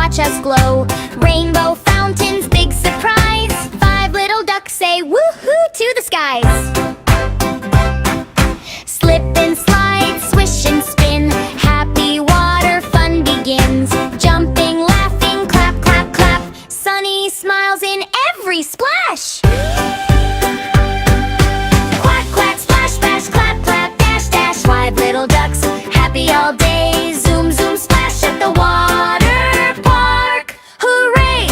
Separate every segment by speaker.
Speaker 1: watch us glow. Rainbow fountains, big surprise. 5 little ducks say woohoo to the skies. Slip and slide, swish and spin. Happy water fun begins. Jumping, laughing, clap, clap, clap. Sunny smiles in every splash. Quack, quack, splash, splash, clap, clap, dash, dash. 5 little ducks, happy all day. Zoom, zoom, splash at the water park. Hooray!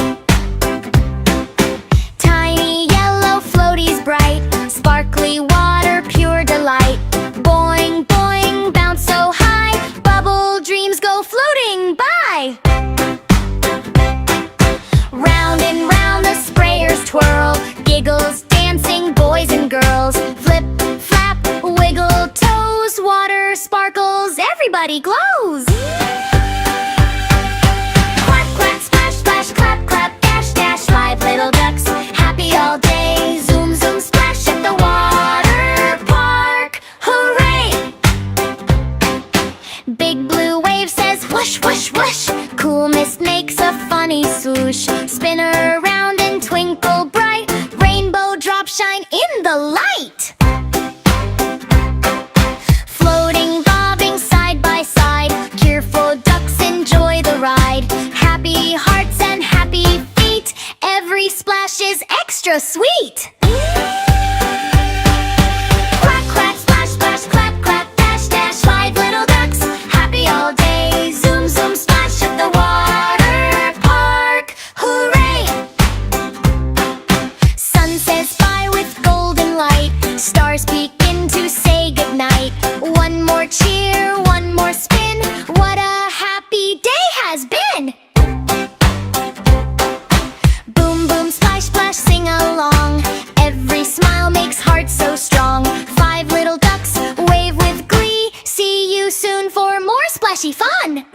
Speaker 1: Tiny yellow floaties bright. Sparkly water, pure delight. Boing, boing, bounce so high. Bubble dreams go floating by. Round and round the sprayers twirl. Giggles, dancing, boys and girls. Flip, flap, wiggle toes. Water sparkles, everybody glows. Quack, quack, splash, splash, clap, clap, dash, dash. 5 little ducks, happy all day. Zoom, zoom, splash at the water park. Hooray! Big blue wave says whoosh, whoosh, whoosh. Cool mist makes a funny swoosh. Spin around and twinkle bright. Rainbow drops shine in the light. Floating, bobbing side by side. Cheerful ducks enjoy the ride. Happy hearts and happy feet. Every splash is extra sweet. Quack, quack, splash, splash, clap, clap, dash, dash. 5 little ducks, happy all day. Zoom, zoom, splash at the water park. Hooray! Sun says bye with golden light. Stars peek in to say goodnight. One more cheer, one more spin. What a happy day has been! Boom, boom, splash, splash, sing along. Every smile makes hearts so strong. 5 little ducks wave with glee. See you soon for more splashy fun.